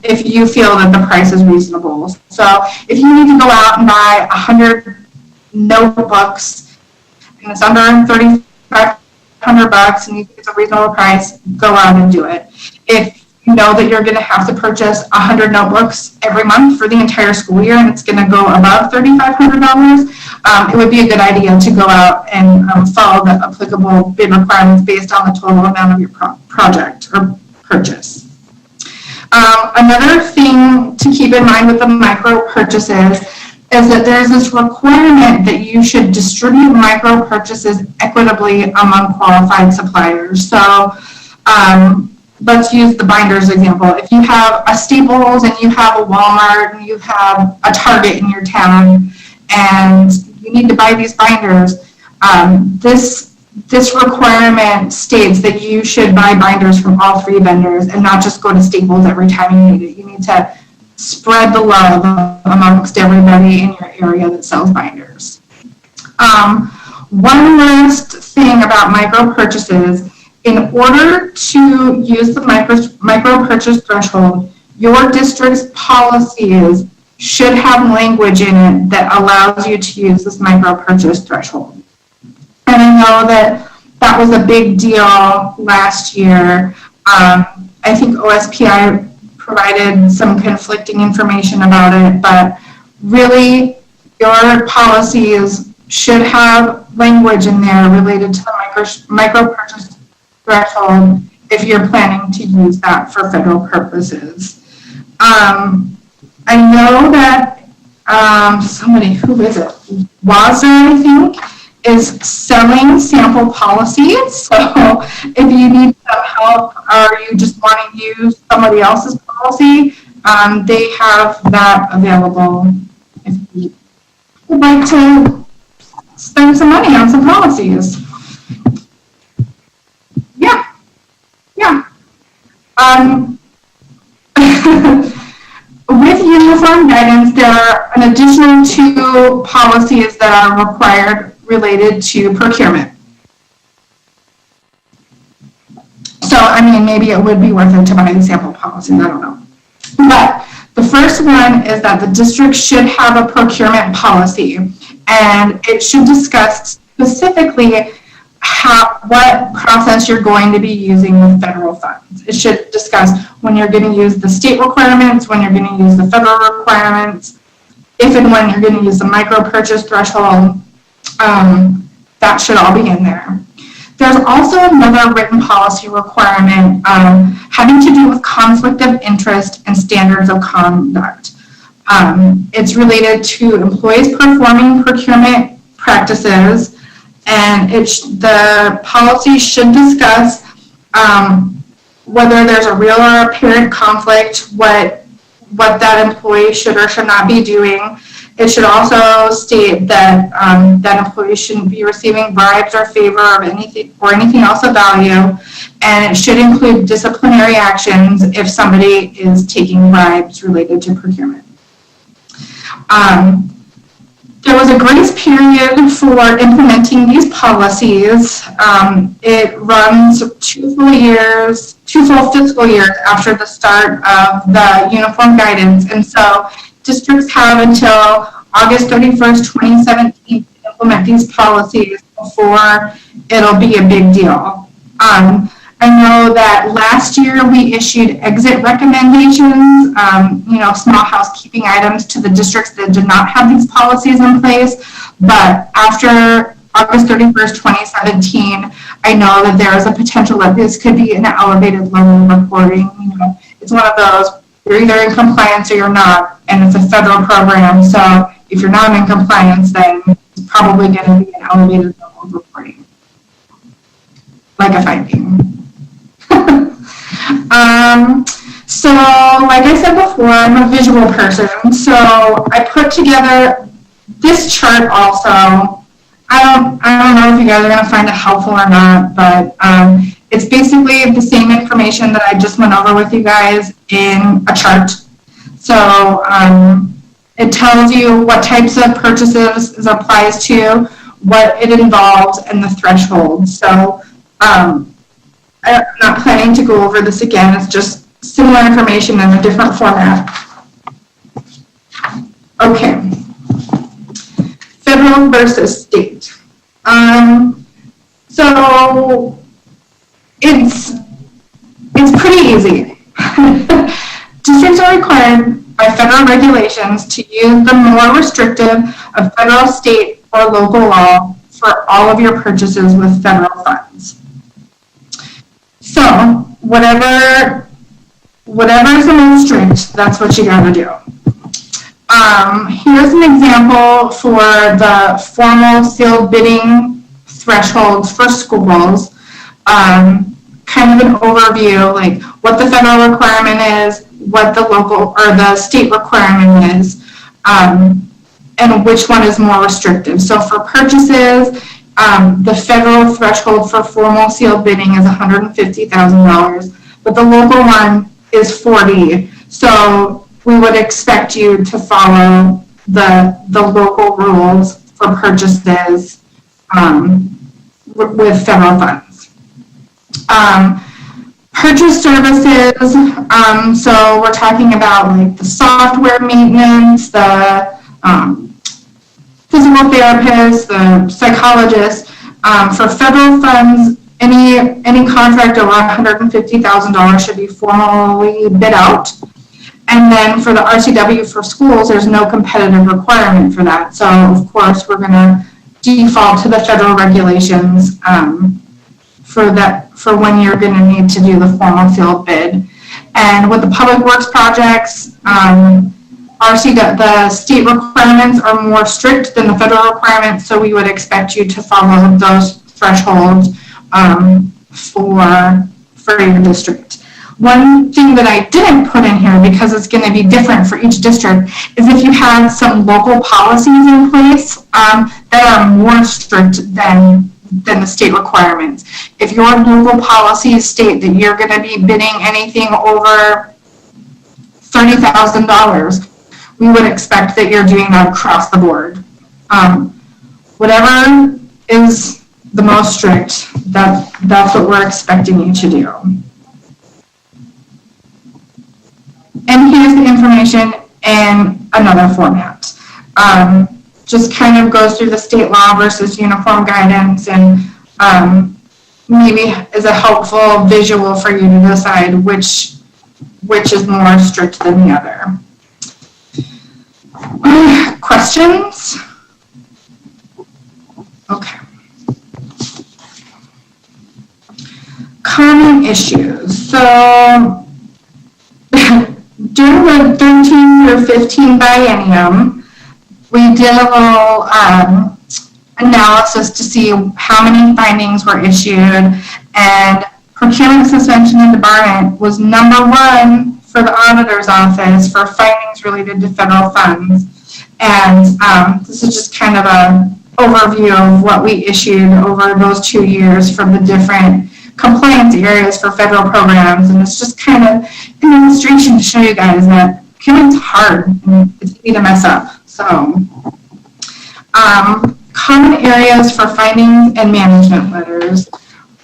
if you feel that the price is reasonable. So if you need to go out and buy 100 notebooks and it's under $3,500 and you think it's a reasonable price, go out and do it. If you know that you're going to have to purchase 100 notebooks every month for the entire school year and it's going to go above $3,500, it would be a good idea to go out and follow the applicable bid requirements based on the total amount of your project or purchase. Another thing to keep in mind with the micro purchases is that there's this requirement that you should distribute micro purchases equitably among qualified suppliers. So let's use the binders example. If you have a Staples and you have a Walmart and you have a Target in your town and you need to buy these binders, this requirement states that you should buy binders from all 3 vendors and not just go to Staples every time you need it. You need to spread the love amongst everybody in your area that sells binders. One last thing about micro purchases. In order to use the micro purchase threshold, your district's policies should have language in it that allows you to use this micro purchase threshold. And I know that was a big deal last year. I think OSPI provided some conflicting information about it, but really your policies should have language in there related to the micro purchase threshold if you're planning to use that for federal purposes. I know that somebody, who is it? Wazer, I think, is selling sample policies. So if you need some help or you just want to use somebody else's policy, they have that available if you would like to spend some money on some policies. Yeah. With uniform guidance, there are an additional 2 policies that are required related to procurement. So, I mean, maybe it would be worth it to buy the sample policies, I don't know. But the first one is that the district should have a procurement policy, and it should discuss specifically what process you're going to be using with federal funds. It should discuss when you're going to use the state requirements, when you're going to use the federal requirements, if and when you're going to use the micro purchase threshold. That should all be in there. There's also another written policy requirement having to do with conflict of interest and standards of conduct. It's related to employees performing procurement practices, and the policy should discuss whether there's a real or apparent conflict, what that employee should or should not be doing. It should also state that that employee shouldn't be receiving bribes or favor of anything else of value, and it should include disciplinary actions if somebody is taking bribes related to procurement. There was a grace period for implementing these policies. It runs 2 full fiscal years after the start of the uniform guidance, and so districts have until August 31st, 2017 to implement these policies before it'll be a big deal. I know that last year we issued exit recommendations, small housekeeping items to the districts that did not have these policies in place. But after August 31st, 2017, I know that there is a potential that this could be an elevated level of reporting. It's one of those, you're either in compliance or you're not, and it's a federal program. So if you're not in compliance, then it's probably going to be an elevated level of reporting, like a finding. So like I said before, I'm a visual person, so I put together this chart also. I don't know if you guys are going to find it helpful or not, but it's basically the same information that I just went over with you guys in a chart. So it tells you what types of purchases it applies to, what it involves, and the threshold. So I'm not planning to go over this again. It's just similar information in a different format. Okay. Federal versus state. So it's pretty easy. Districts are required by federal regulations to use the more restrictive of federal, state, or local law for all of your purchases with federal funds. So whatever is the most strict, that's what you gotta do. Here's an example for the formal sealed bidding thresholds for schools. Kind of an overview, like what the federal requirement is, what the local or the state requirement is, and which one is more restrictive. So for purchases, the federal threshold for formal sealed bidding is $150,000, but the local one is $40,000. So we would expect you to follow the local rules for purchases with federal funds. Purchase services, so we're talking about like the software maintenance, the physical therapist, the psychologist. For federal funds, any contract over $150,000 should be formally bid out. And then for the RCW for schools, there's no competitive requirement for that. So of course, we're going to default to the federal regulations for when you're going to need to do the formal sealed bid. And with the public works projects, the state requirements are more strict than the federal requirements, so we would expect you to follow those thresholds for your district. One thing that I didn't put in here, because it's going to be different for each district, is if you have some local policies in place that are more strict than the state requirements. If your local policies state that you're going to be bidding anything over $30,000, we would expect that you're doing that across the board. Whatever is the most strict, that's what we're expecting you to do. And here's the information in another format. Just kind of goes through the state law versus uniform guidance, and maybe is a helpful visual for you to decide which is more strict than the other. Questions? Okay. Common issues. So during the 13 or 15 biennium, we did a little analysis to see how many findings were issued, and procurement suspension and debarment was #1 for the auditor's office for findings related to federal funds. And this is just kind of an overview of what we issued over those 2 years from the different compliance areas for federal programs. And it's just kind of an illustration to show you guys that procurement's hard and it's easy to mess up. So, common areas for findings and management letters.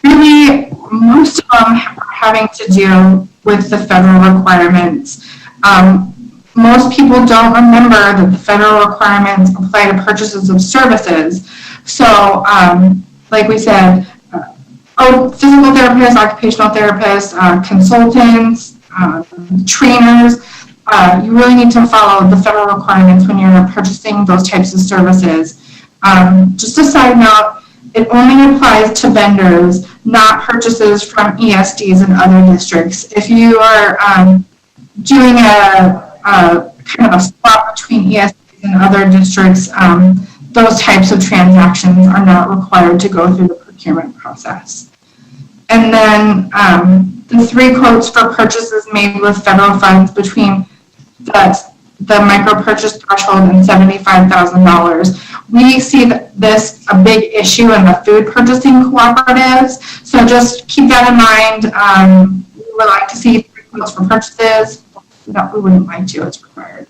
Really, most of them are having to do with the federal requirements. Most people don't remember that the federal requirements apply to purchases of services. So, like we said, physical therapists, occupational therapists, consultants, trainers, you really need to follow the federal requirements when you're purchasing those types of services. Just a side note, it only applies to vendors, not purchases from ESDs and other districts. If you are doing a kind of a swap between ESDs and other districts, those types of transactions are not required to go through the procurement process. And then the 3 quotes for purchases made with federal funds between the micro purchase threshold and $75,000. We see this a big issue in the food purchasing cooperatives. So just keep that in mind. We would like to see 3 quotes for purchases. No, we wouldn't like to, it's required.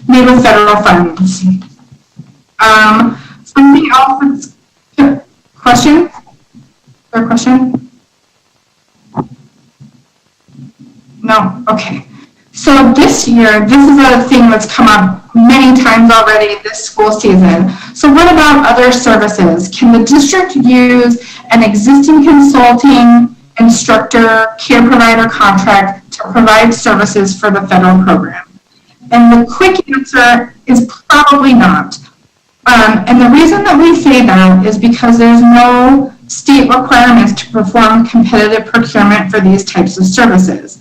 Made with federal funds. Something else that's, question? Or question? No, okay. So this year, this is a thing that's come up many times already this school season. So what about other services? Can the district use an existing consulting, instructor, care provider contract to provide services for the federal program? And the quick answer is probably not. And the reason that we say that is because there's no state requirements to perform competitive procurement for these types of services.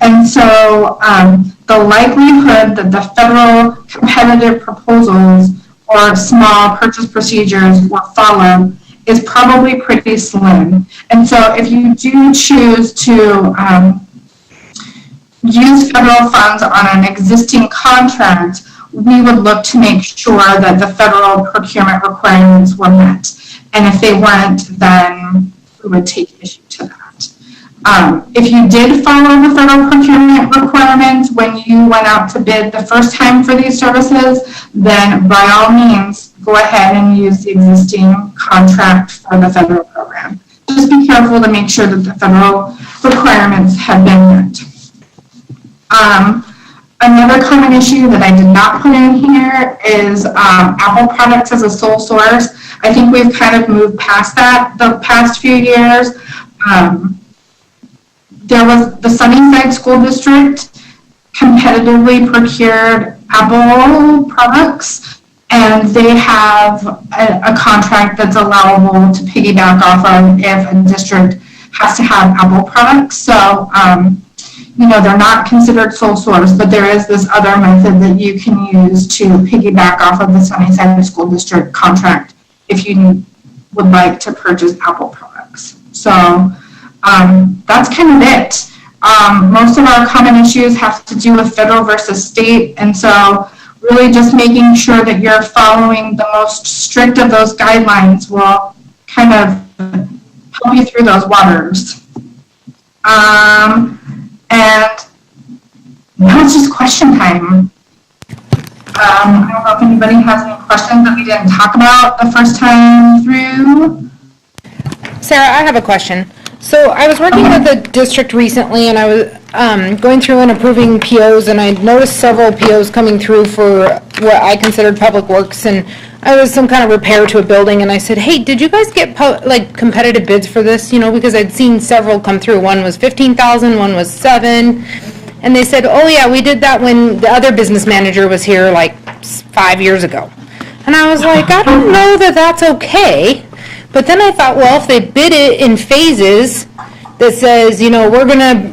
And so the likelihood that the federal competitive proposals or small purchase procedures will follow is probably pretty slim. And so if you do choose to use federal funds on an existing contract, we would look to make sure that the federal procurement requirements were met. And if they weren't, then we would take issue to that. If you did follow the federal procurement requirements when you went out to bid the first time for these services, then by all means, go ahead and use the existing contract for the federal program. Just be careful to make sure that the federal requirements have been met. Another common issue that I did not put in here is Apple products as a sole source. I think we've kind of moved past that the past few years. There was the Sunnyside School District competitively procured Apple products, and they have a contract that's allowable to piggyback off of if a district has to have Apple products. So, you know, they're not considered sole source, but there is this other method that you can use to piggyback off of the Sunnyside School District contract if you would like to purchase Apple products. So that's kind of it. Most of our common issues have to do with federal versus state, and so really just making sure that you're following the most strict of those guidelines will kind of help you through those waters. And now it's just question time. I don't know if anybody has any questions that we didn't talk about the first time through. Sarah, I have a question. So I was working with the district recently, and I was going through and approving POs, and I noticed several POs coming through for what I considered public works, and I was some kind of repair to a building, and I said, hey, did you guys get like competitive bids for this? You know, because I'd seen several come through. One was 15,000, one was 7. And they said, oh yeah, we did that when the other business manager was here like 5 years ago. And I was like, I don't know that that's okay. But then I thought, well, if they bid it in phases that says, you know, we're going to,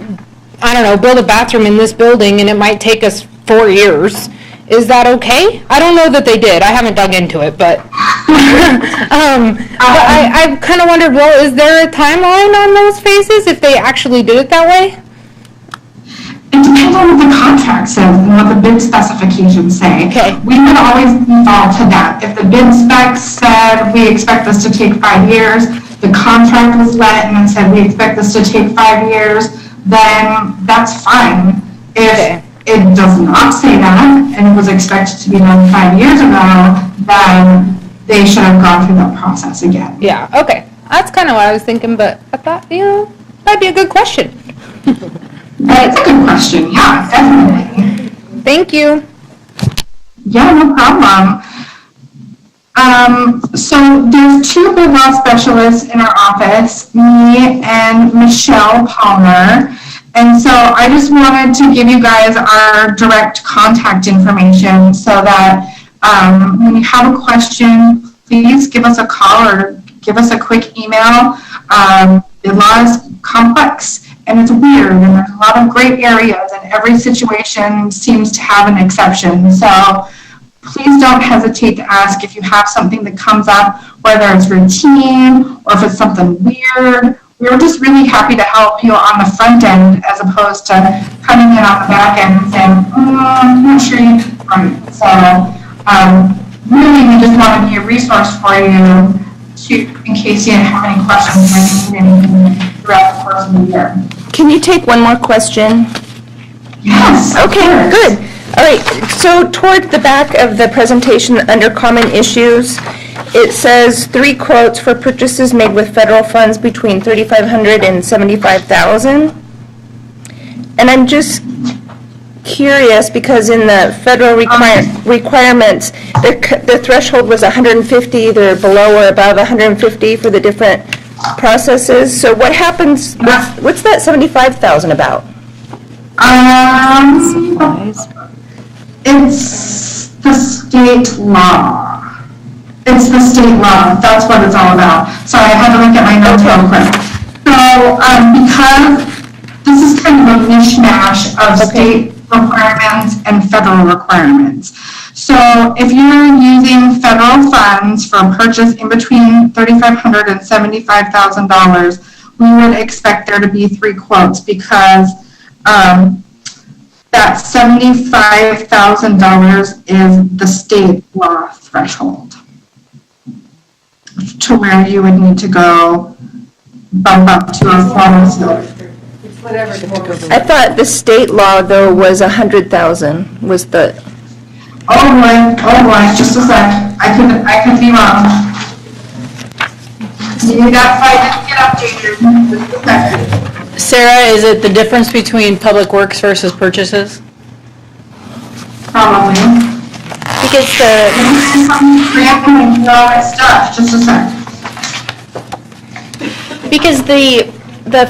I don't know, build a bathroom in this building and it might take us 4 years, is that okay? I don't know that they did. I haven't dug into it, but, I kind of wondered, well, is there a timeline on those phases if they actually did it that way? It depends on what the contract says and what the bid specifications say. Okay. We would always default to that. If the bid specs said we expect this to take 5 years, the contract was let and then said we expect this to take 5 years, then that's fine. If it does not say that and it was expected to be done 5 years ago, then they should have gone through that process again. Yeah, okay. That's kind of what I was thinking, but I thought, you know, that'd be a good question. It's a good question, yeah, definitely. Thank you. Yeah, no problem. So there's 2 bid law specialists in our office, me and Michelle Palmer. And so I just wanted to give you guys our direct contact information so that when you have a question, please give us a call or give us a quick email. Bid law is complex and it's weird and there's a lot of gray areas and every situation seems to have an exception. So please don't hesitate to ask if you have something that comes up, whether it's routine or if it's something weird. We're just really happy to help you on the front end as opposed to coming in on the back end and saying, I'm not sure you did it right. So really, we just want to be a resource for you in case you have any questions or anything throughout the course of the year. Can you take one more question? Yes. Okay, good. All right, so toward the back of the presentation, under common issues, it says 3 quotes for purchases made with federal funds between $3,500 and $75,000. And I'm just curious because in the federal requirements, the threshold was 150, they're below or above 150 for the different processes. So what happens, what's that 75,000 about? It's the state law. It's the state law. That's what it's all about. Sorry, I had to look at my notes real quick. So, because this is kind of a mishmash of state requirements and federal requirements. So, if you're using federal funds for a purchase in between $3,500 and $75,000, we would expect there to be 3 quotes because that $75,000 is the state law threshold to where you would need to go bump up to a formal ceiling. I thought the state law, though, was 100,000, was the... Oh boy, just a sec. I could be wrong. You got 5 minutes to get updated. Just a second. Sarah, is it the difference between public works versus purchases? Probably. Because the... all that stuff. Just a sec. Because the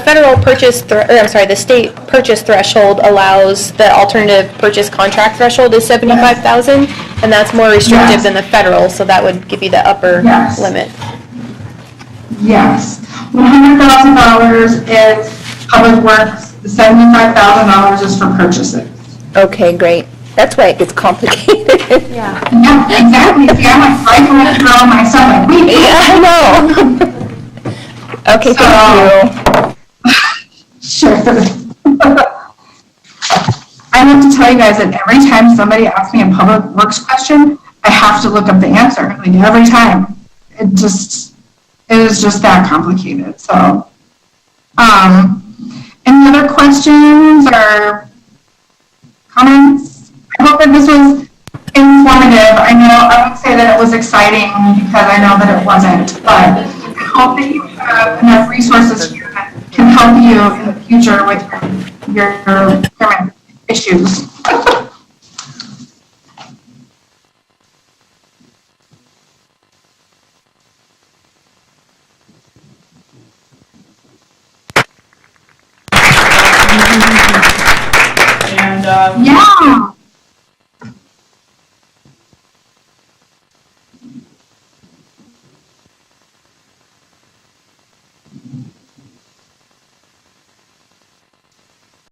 federal purchase, the state purchase threshold allows the alternative purchase contract threshold is 75,000, and that's more restrictive than the federal, so that would give you the upper limit. Yes. $100,000 is public works, $75,000 is for purchases. Okay, great. That's why it gets complicated. Yeah. Yeah, exactly. See, I'm like fighting with girl myself, like, wait. Yeah, I know. Okay, thank you. Sure. I have to tell you guys that every time somebody asks me a public works question, I have to look up the answer, like every time. It is just that complicated, so. Any other questions or comments. I hope that this was informative. I won't say that it was exciting because I know that it wasn't, but I hope that you have enough resources here that can help you in the future with your procurement issues. And Yeah.